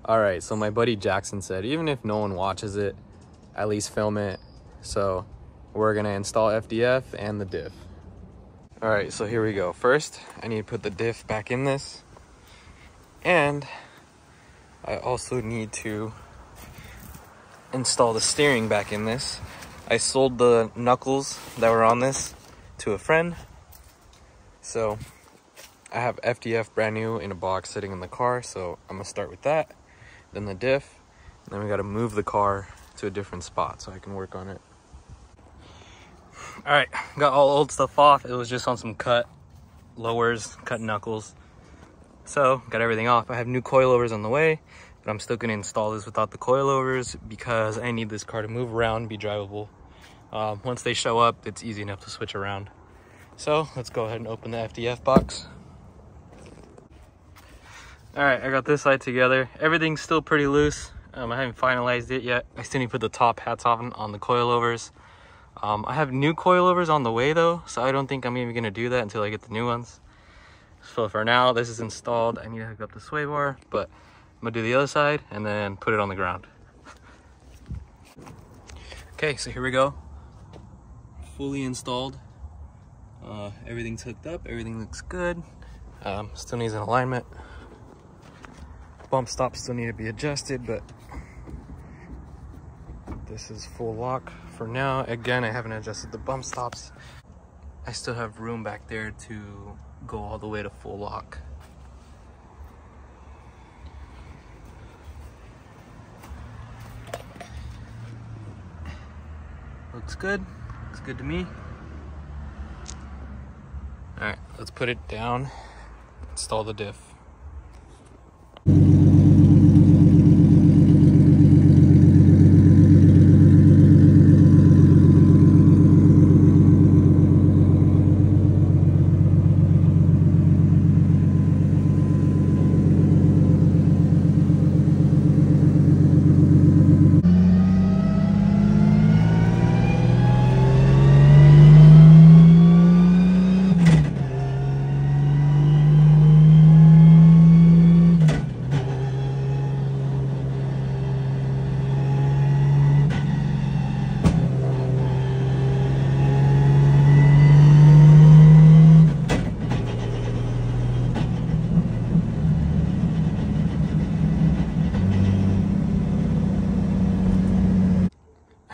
All right, so my buddy Jackson said, even if no one watches it, at least film it. So we're gonna install FDF and the diff. All right, so here we go. First, I need to put the diff back in this. And I also need to install the steering back in this. I sold the knuckles that were on this to a friend. So I have FDF brand new in a box sitting in the car. So I'm gonna start with that, then the diff, and then we gotta move the car to a different spot so I can work on it. All right, got all old stuff off. It was just on some cut lowers, cut knuckles. So got everything off. I have new coilovers on the way, but I'm still gonna install this without the coilovers because I need this car to move around, be drivable. Once they show up, it's easy enough to switch around. So let's go ahead and open the FDF box. All right, I got this side together. Everything's still pretty loose. I haven't finalized it yet. I still need to put the top hats on the coilovers. I have new coilovers on the way though, so I don't think I'm even gonna do that until I get the new ones. So for now, this is installed. I need to hook up the sway bar, but I'm gonna do the other side and then put it on the ground. Okay, so here we go. Fully installed. Everything's hooked up, everything looks good. Still needs an alignment. Bump stops still need to be adjusted, but this is full lock for now. Again, I haven't adjusted the bump stops. I still have room back there to go all the way to full lock. Looks good. Looks good to me. All right, let's put it down, install the diff.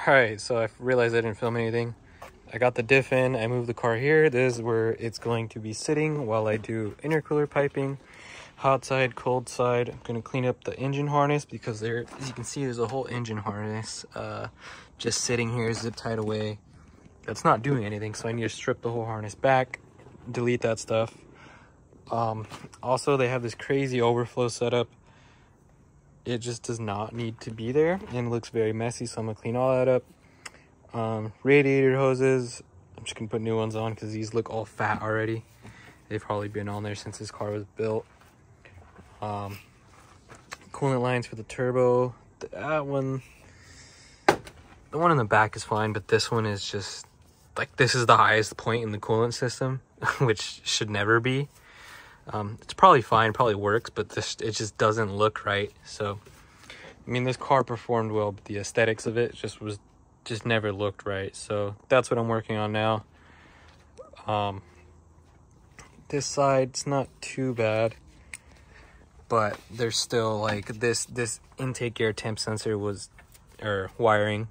All right, so I realized I didn't film anything. I got the diff in, I moved the car here. This is where it's going to be sitting while I do intercooler piping. Hot side, cold side. I'm gonna clean up the engine harness because there, as you can see, there's a whole engine harness just sitting here, zip tied away. That's not doing anything, so I need to strip the whole harness back, delete that stuff. Also, they have this crazy overflow setup. It just does not need to be there and it looks very messy, so I'm gonna clean all that up. Radiator hoses, I'm just gonna put new ones on because these look all fat already. They've probably been on there since this car was built. Coolant lines for the turbo. That one, the one in the back is fine, but this one is just like, this is the highest point in the coolant system, which should never be. It's probably fine, probably works, but it just doesn't look right. So, I mean, this car performed well, but the aesthetics of it just never looked right. So that's what I'm working on now. This side's not too bad, but there's still like this intake air temp sensor wiring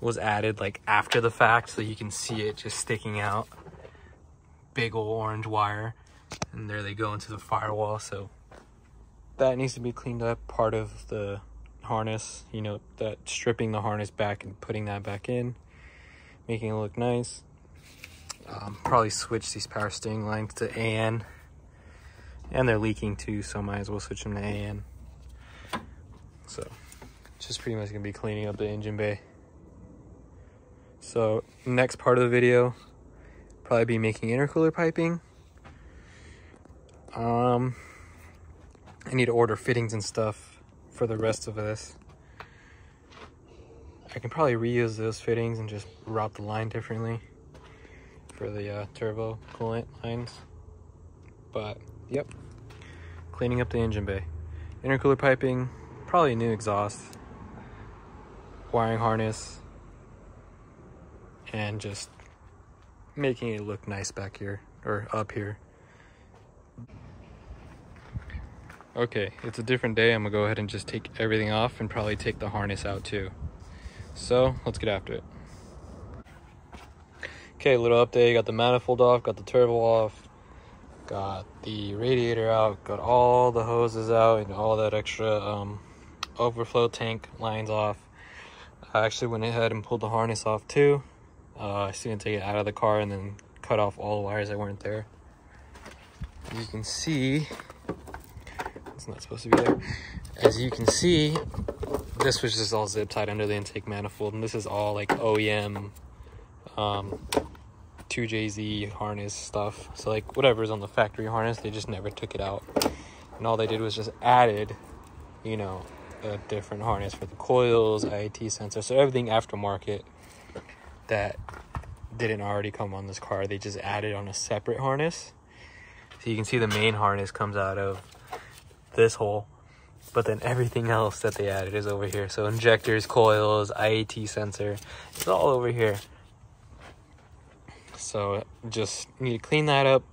was added like after the fact, so you can see it just sticking out. Big old orange wire. And there they go into the firewall, so that needs to be cleaned up. Part of the harness, you know, that stripping the harness back and putting that back in, making it look nice. Probably switch these power steering lines to AN, and they're leaking too, so might as well switch them to AN. So just pretty much gonna be cleaning up the engine bay. So next part of the video, probably be making intercooler piping. I need to order fittings and stuff for the rest of this. I can probably reuse those fittings and just route the line differently for the turbo coolant lines. But yep, cleaning up the engine bay. Intercooler piping probably new exhaust, wiring harness, and just making it look nice back here, or up here. Okay, it's a different day. I'm gonna go ahead and just take everything off and probably take the harness out too. So let's get after it. Okay, little update. Got the manifold off, got the turbo off, got the radiator out, got all the hoses out, and all that extra overflow tank lines off. I actually went ahead and pulled the harness off too. I still gonna take it out of the car and then cut off all the wires that weren't there. As you can see, it's not supposed to be there. As you can see, this was just all zip tied under the intake manifold, and this is all like OEM 2JZ harness stuff. So like whatever's on the factory harness, they just never took it out, and all they did was just added, you know, a different harness for the coils, IAT sensor, so everything aftermarket that didn't already come on this car, they just added on a separate harness. So you can see the main harness comes out of this hole, but then everything else that they added is over here. So injectors, coils, IAT sensor, it's all over here. So just need to clean that up.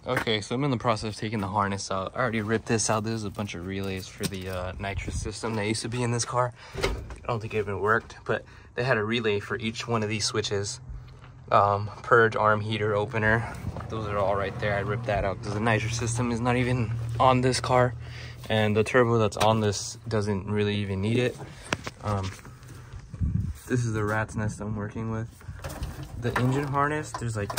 Okay, so I'm in the process of taking the harness out. I already ripped this out. There's a bunch of relays for the nitrous system that used to be in this car. I don't think it even worked, but they had a relay for each one of these switches. Purge, arm, heater, opener. Those are all right there. I ripped that out because the nitrous system is not even on this car, and the turbo that's on this doesn't really even need it. This is the rat's nest I'm working with. The engine harness, there's like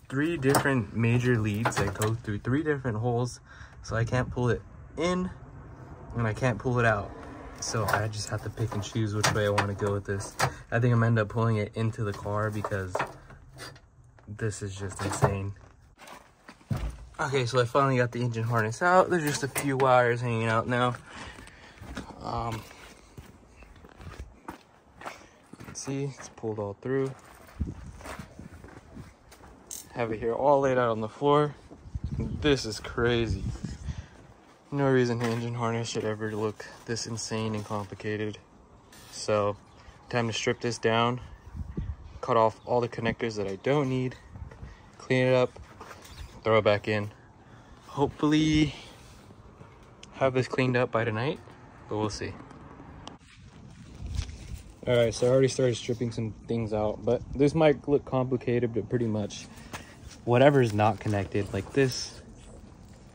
3 different major leads that go through 3 different holes, so I can't pull it in and I can't pull it out. So I just have to pick and choose which way I want to go with this. I think I'm gonna end up pulling it into the car because this is just insane. Okay, so I finally got the engine harness out. There's just a few wires hanging out now. You can see it's pulled all through. Have it here all laid out on the floor. This is crazy. No reason the engine harness should ever look this insane and complicated. So, time to strip this down, cut off all the connectors that I don't need, clean it up, throw it back in. Hopefully have this cleaned up by tonight, but we'll see. Alright, so I already started stripping some things out, but this might look complicated, but pretty much whatever's not connected, like this,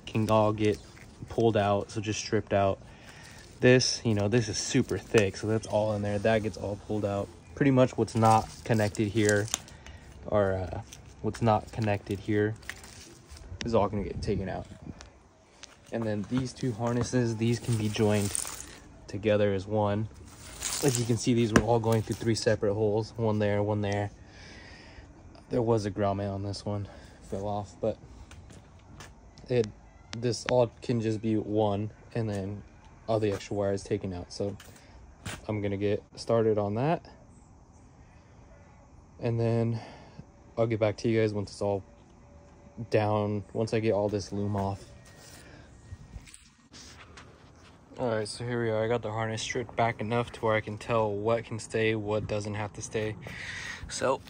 can all get pulled out, so just stripped out. This, you know, this is super thick, so that's all in there. That gets all pulled out. Pretty much what's not connected here, or what's not connected here, is all gonna get taken out. And then these 2 harnesses, these can be joined together as one. As you can see, these were all going through 3 separate holes, one there, one there. There was a grommet on this one, fell off, but this all can just be one, and then all the extra wires taken out. So I'm gonna get started on that, and then I'll get back to you guys once it's all down, once I get all this loom off. Alright, so here we are. I got the harness stripped back enough to where I can tell what can stay, what doesn't have to stay. So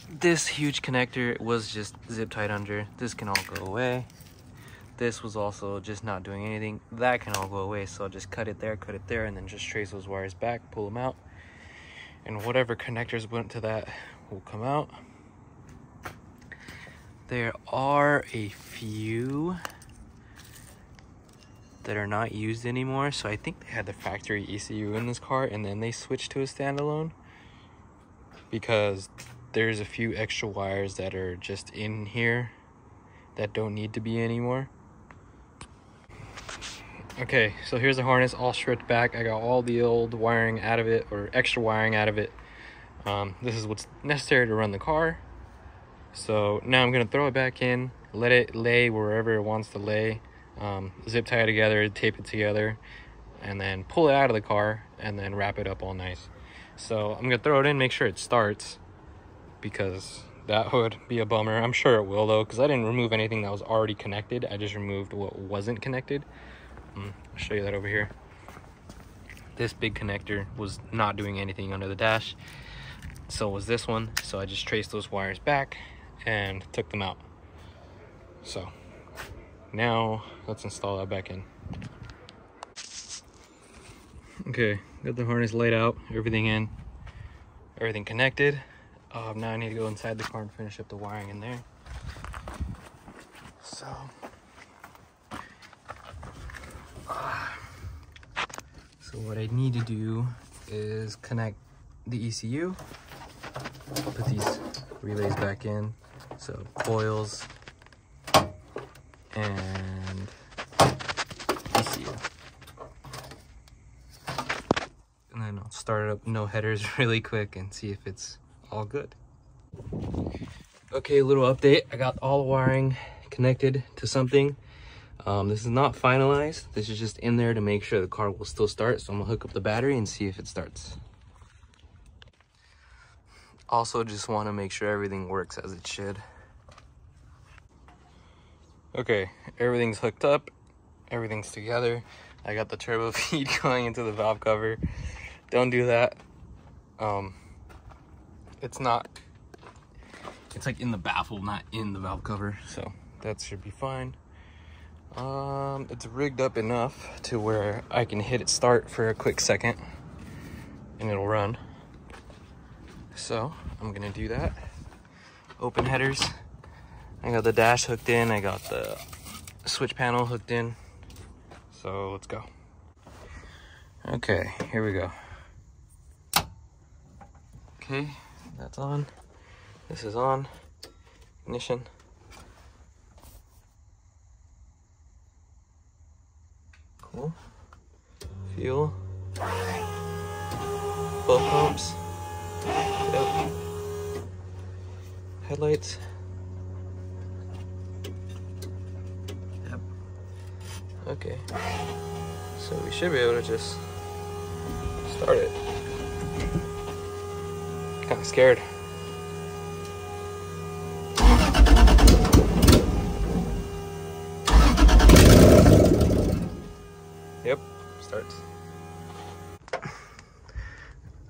this huge connector was just zip tied under. This can all go away. This was also just not doing anything. That can all go away, so I'll just cut it there, and then just trace those wires back, pull them out, and whatever connectors went to that will come out. There are a few that are not used anymore, so I think they had the factory ECU in this car and then they switched to a standalone, because there's a few extra wires that are just in here that don't need to be anymore. Okay, so here's the harness all stripped back. I got all the old wiring out of it, or extra wiring out of it. This is what's necessary to run the car. So now I'm gonna throw it back in, let it lay wherever it wants to lay, zip tie it together, tape it together, and then pull it out of the car and then wrap it up all nice. So I'm gonna throw it in, make sure it starts, because that would be a bummer. I'm sure it will though, because I didn't remove anything that was already connected. I just removed what wasn't connected. I'll show you that over here. This big connector was not doing anything under the dash. So was this one. So I just traced those wires back and took them out. So now let's install that back in. Okay, got the harness laid out, everything in, everything connected. Now I need to go inside the car and finish up the wiring in there. So what I need to do is connect the ECU, put these relays back in, so coils and ECU. And then I'll start it up, no headers, really quick and see if it's all good. Okay, a little update. I got all the wiring connected to something. This is not finalized. This is just in there to make sure the car will still start. So I'm gonna hook up the battery and see if it starts. Also, just want to make sure everything works as it should. Okay, everything's hooked up. Everything's together. I got the turbo feed going into the valve cover. Don't do that. It's like in the baffle, not in the valve cover. So that should be fine. It's rigged up enough to where I can hit it start for a quick second and it'll run. So I'm gonna do that. Open headers. I got the dash hooked in. I got the switch panel hooked in. So let's go. Okay, here we go. Okay, that's on. This is on. Ignition. Cool. Fuel. Both pumps. Yep. Headlights. Yep. Okay. So we should be able to just start it. Kind of scared. Yep, starts.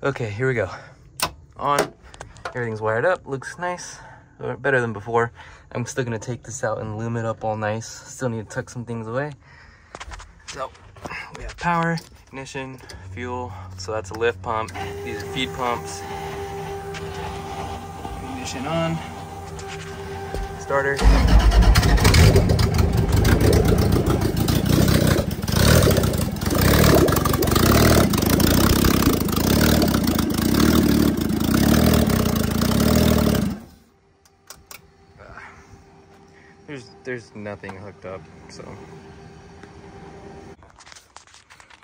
Okay, here we go. On. Everything's wired up, looks nice, better than before. I'm still gonna take this out and loom it up all nice. Still need to tuck some things away. So we have power, ignition, fuel. So that's a lift pump. These are feed pumps. Ignition on. Starter. There's nothing hooked up, so.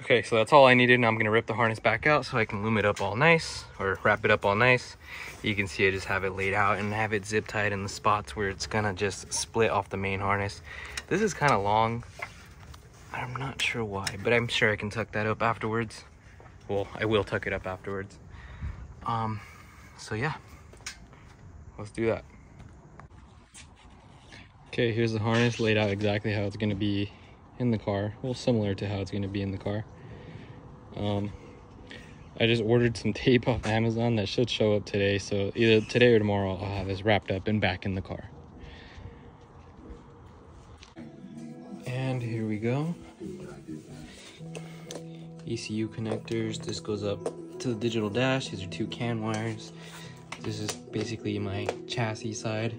Okay, so that's all I needed. Now I'm gonna rip the harness back out so I can loom it up all nice, or wrap it up all nice. You can see I just have it laid out and have it zip tied in the spots where it's gonna just split off the main harness. This is kind of long. I'm not sure why, but I'm sure I can tuck that up afterwards. Well, I will tuck it up afterwards. So yeah, let's do that. Okay, here's the harness laid out exactly how it's going to be in the car. Well, similar to how it's going to be in the car. I just ordered some tape off Amazon that should show up today. So either today or tomorrow, I'll have this wrapped up and back in the car. And here we go. ECU connectors. This goes up to the digital dash. These are 2 CAN wires. This is basically my chassis side.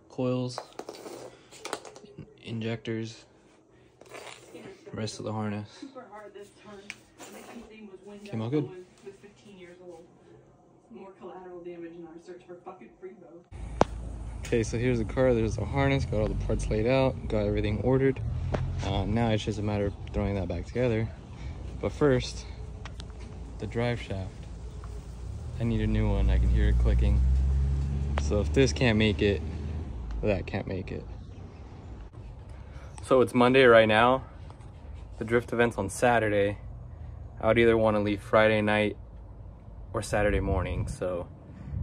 Coils, injectors, rest of the harness. Came out good. Okay, so here's the car. There's the harness, got all the parts laid out, got everything ordered. Now it's just a matter of throwing that back together. But first, the drive shaft. I need a new one. I can hear it clicking. So if this can't make it, that can't make it. So it's Monday right now. The drift event's on Saturday. I would either want to leave Friday night or Saturday morning. So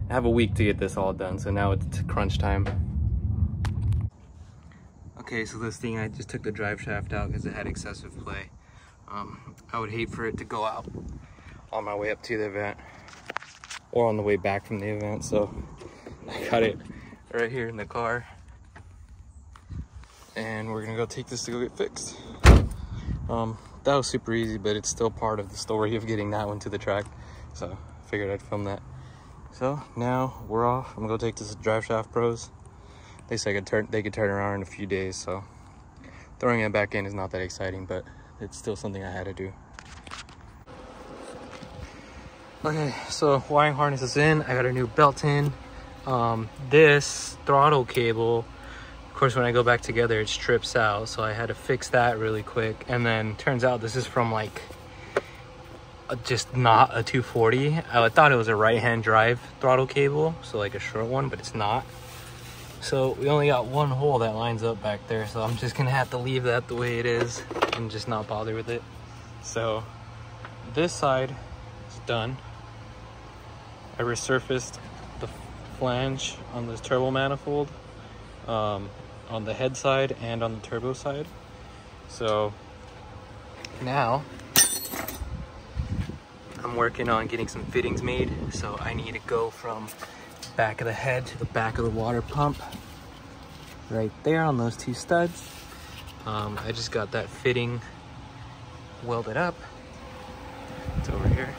I have a week to get this all done. So now it's crunch time. Okay, so this thing, I just took the drive shaft out because it had excessive play. I would hate for it to go out on my way up to the event or on the way back from the event, so I got it right here in the car. And we're gonna go take this to go get fixed. That was super easy, but it's still part of the story of getting that one to the track. So I figured I'd film that. So now we're off. I'm gonna go take this to Drive Shaft Pros. They said they could turn around in a few days, so throwing it back in is not that exciting, but it's still something I had to do. Okay, so wiring harness is in. I got a new belt in. This throttle cable, of course, when I go back together, it strips out, so I had to fix that really quick. And then turns out this is from like just not a 240. I thought it was a right-hand drive throttle cable, so like a short one, but it's not. So we only got one hole that lines up back there, so I'm just gonna have to leave that the way it is and just not bother with it. So this side is done. I resurfaced the flange on this turbo manifold on the head side and on the turbo side. So now I'm working on getting some fittings made. So I need to go from back of the head to the back of the water pump right there on those two studs. I just got that fitting welded up. It's over here.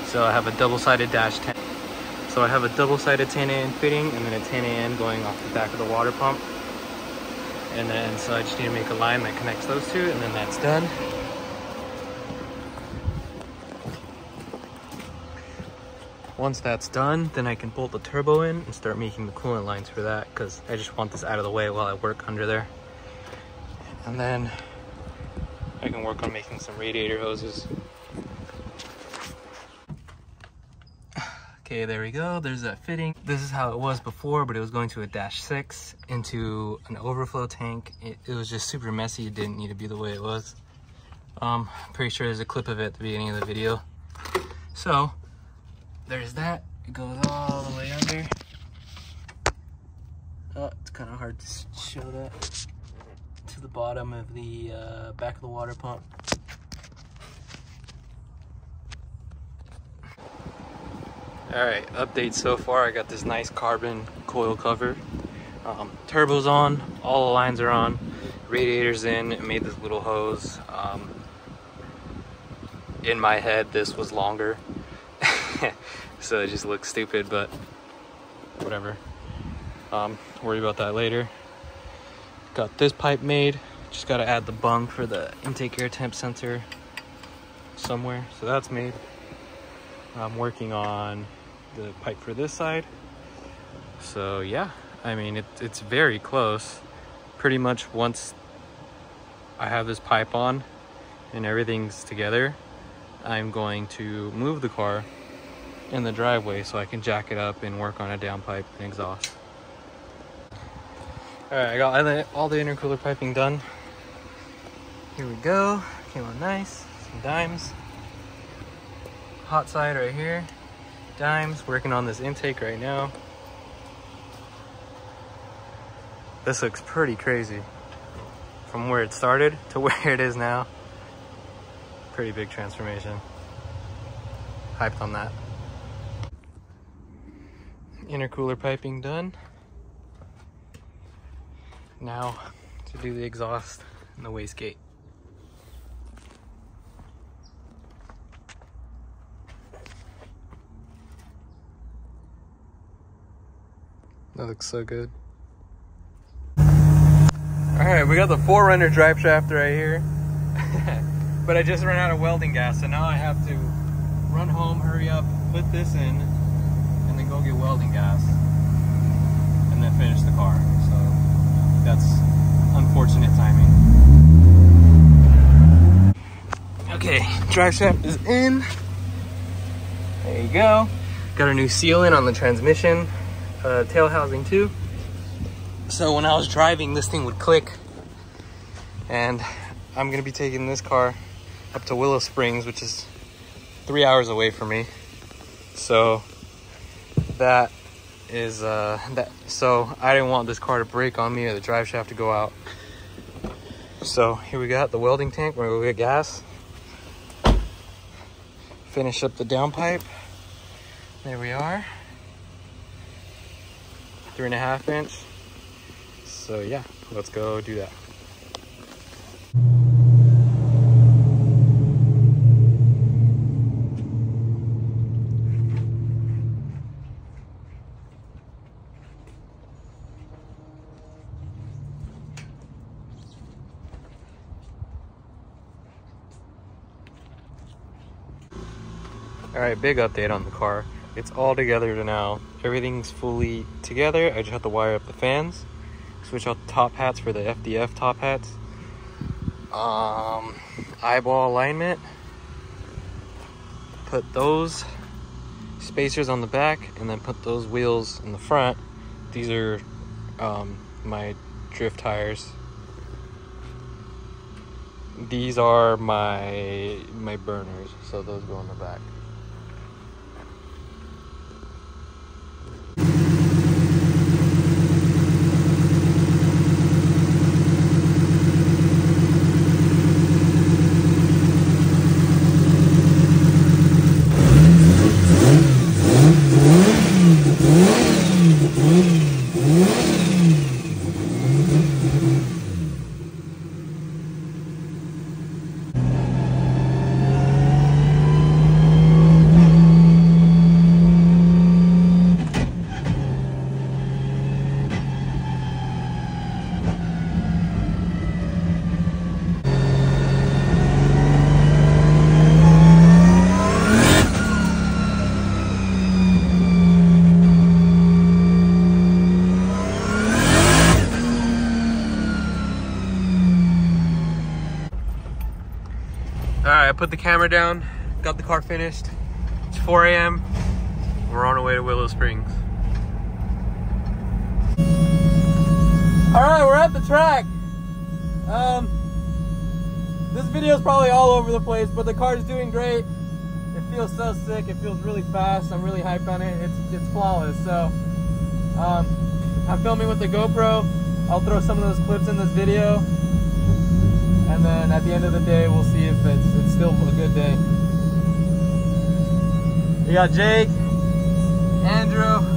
So I have a double-sided dash 10. So I have a double-sided 10AN fitting and then a 10AN going off the back of the water pump. And then so I just need to make a line that connects those two, and then that's done. Once that's done, then I can bolt the turbo in and start making the coolant lines for that, because I just want this out of the way while I work under there. And then I can work on making some radiator hoses. Okay, there we go. There's that fitting. This is how it was before, but it was going to a dash 6 into an overflow tank. It was just super messy. It didn't need to be the way it was. Pretty sure there's a clip of it at the beginning of the video. So there's that. It goes all the way under. Oh, it's kind of hard to show that. To the bottom of the back of the water pump. Alright, update so far. I got this nice carbon coil cover. Turbo's on, all the lines are on, radiator's in. It made this little hose. In my head, this was longer. So it just looks stupid, but whatever. Worry about that later. Got this pipe made. Just got to add the bung for the intake air temp sensor somewhere. So that's made. I'm working on the pipe for this side. So yeah, I mean, it's very close. Pretty much once I have this pipe on and everything's together, I'm going to move the car in the driveway so I can jack it up and work on a downpipe and exhaust. All right, I got all the intercooler piping done. Here we go. Came on nice. Some dimes. Hot side right here. Dimes. Working on this intake right now. This looks pretty crazy. From where it started to where it is now. Pretty big transformation. Hyped on that. Intercooler piping done. Now to do the exhaust and the wastegate. That looks so good. Alright, we got the 4Runner drive shaft right here. But I just ran out of welding gas, so now I have to run home, hurry up, put this in, and then go get welding gas. And then finish the car. So that's unfortunate timing. Okay, drive shaft is in. There you go. Got a new seal in on the transmission. Tail housing too. So when I was driving, this thing would click, and I'm gonna be taking this car up to Willow Springs, which is 3 hours away from me. So that is so I didn't want this car to break on me or the drive shaft to go out. So here we got the welding tank. We're gonna go get gas, finish up the downpipe. There we are, 3.5 inch. So yeah, let's go do that. All right, big update on the car. It's all together now. Everything's fully together. I just have to wire up the fans, switch out the top hats for the FDF top hats, eyeball alignment, put those spacers on the back, and then put those wheels in the front. These are my drift tires. These are my burners, so those go in the back. Alright, I put the camera down, got the car finished. It's 4 a.m. We're on our way to Willow Springs. Alright, we're at the track. This video is probably all over the place, but the car's doing great. It feels so sick, it feels really fast. I'm really hyped on it. It's flawless. So I'm filming with the GoPro. I'll throw some of those clips in this video. And then at the end of the day, we'll see if it's still a good day. We got Jake, Andrew.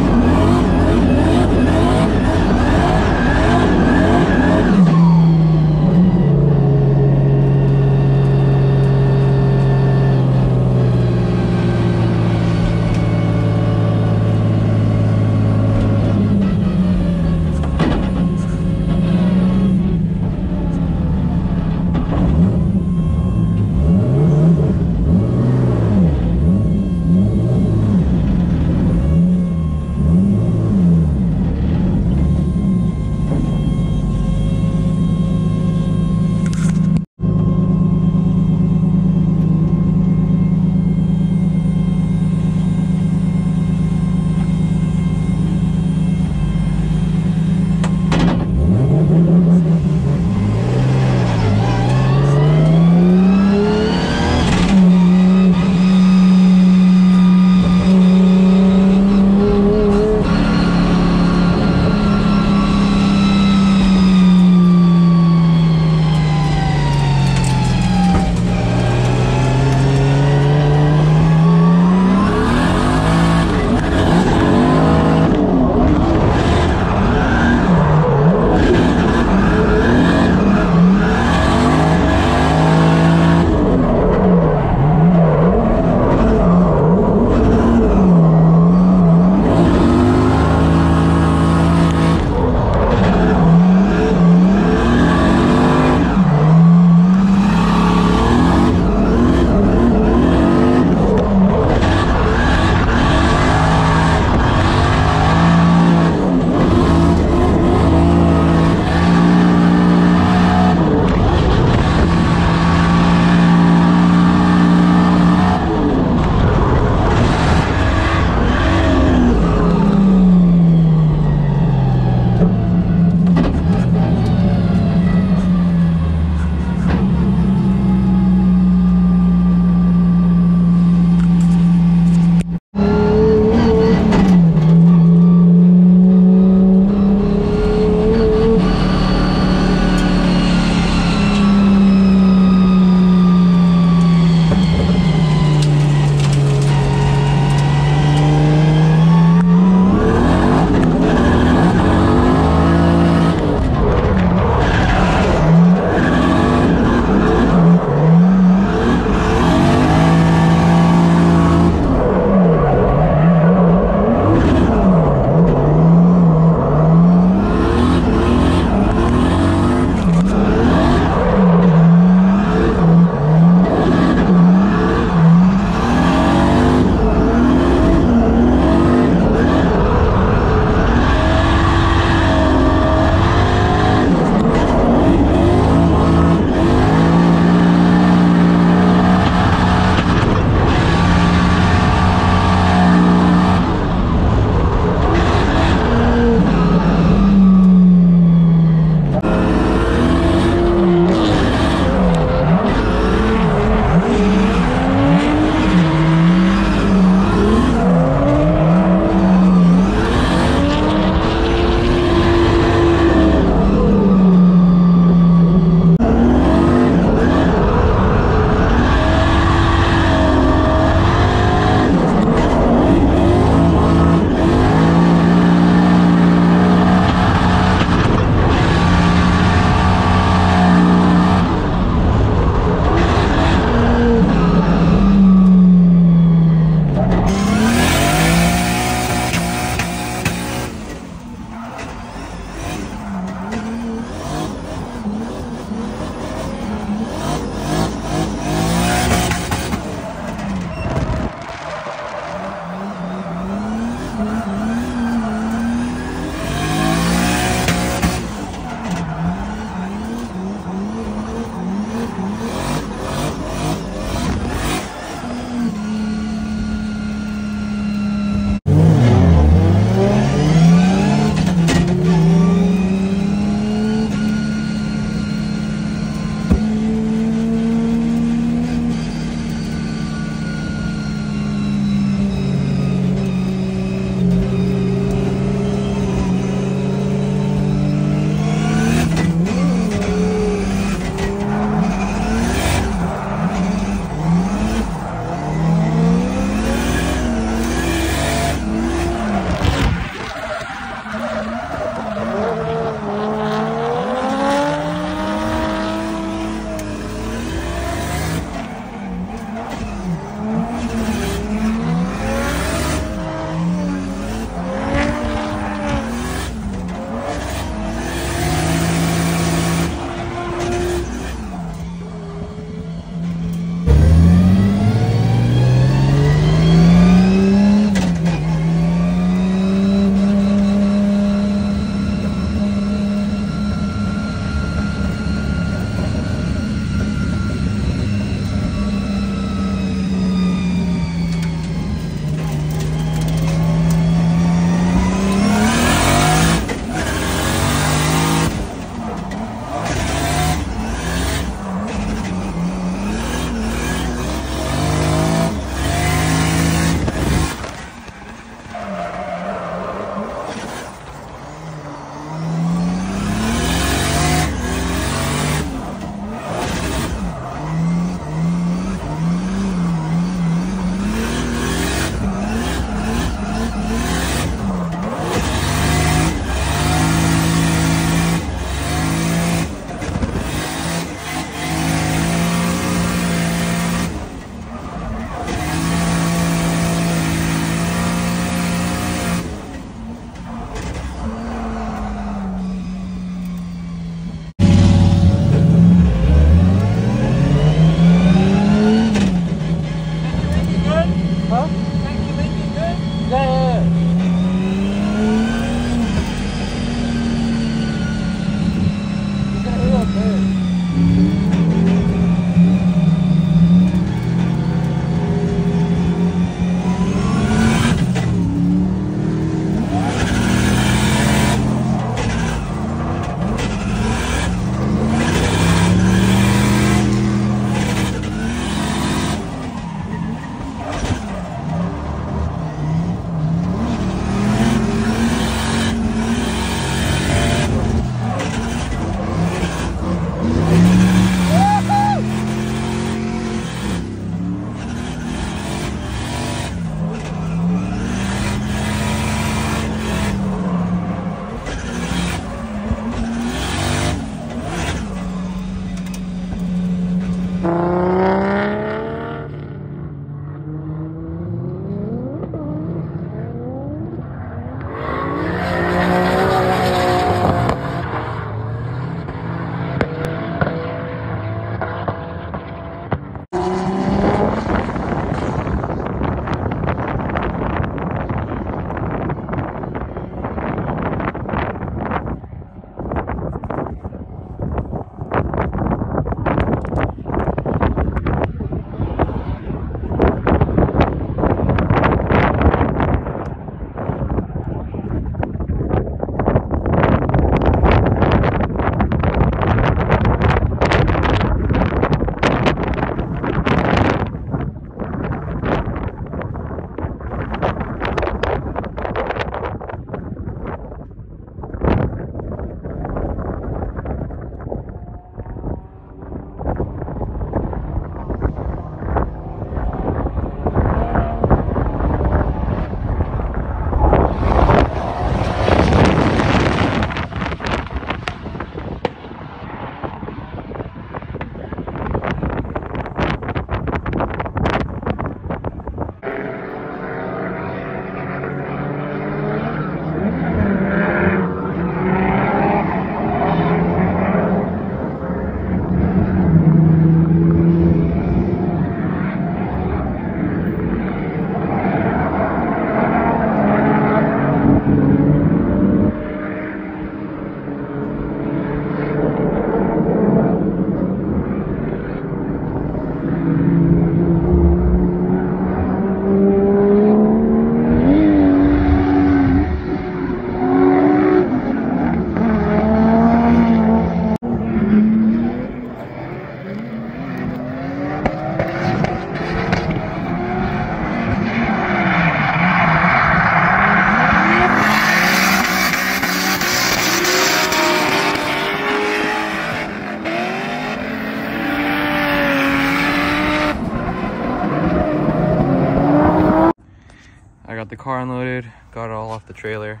Got the car unloaded, got it all off the trailer.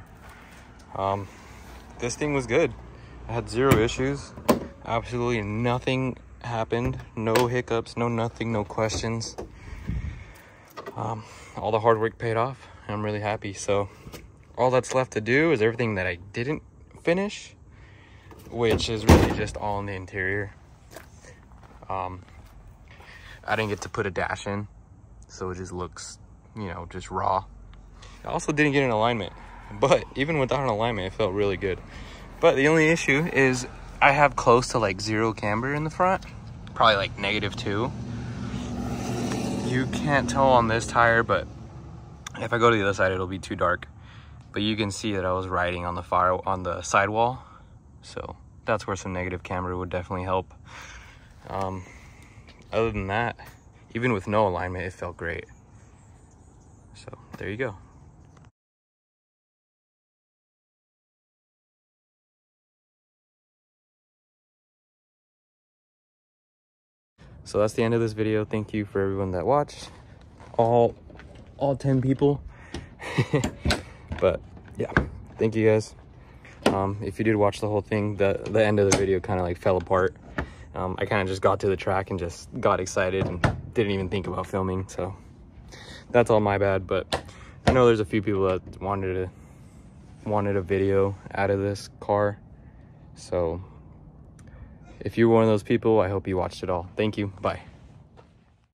This thing was good. I had 0 issues. Absolutely nothing happened. No hiccups, no nothing, no questions. All the hard work paid off. I'm really happy. So all that's left to do is everything that I didn't finish, which is really just all in the interior. I didn't get to put a dash in, so it just looks, you know, just raw. I also didn't get an alignment, but even without an alignment, it felt really good. But the only issue is I have close to like 0 camber in the front, probably like -2. You can't tell on this tire, but if I go to the other side, it'll be too dark. But you can see that I was riding on the sidewall, so that's where some negative camber would definitely help. Other than that, even with no alignment, it felt great. So there you go. So that's the end of this video. Thank you for everyone that watched, all 10 people. But yeah, thank you guys. If you did watch the whole thing, the end of the video kind of like fell apart. I kind of just got to the track and just got excited and didn't even think about filming, so that's all my bad. But I know there's a few people that wanted a video out of this car, so if you're one of those people, I hope you watched it all. Thank you. Bye.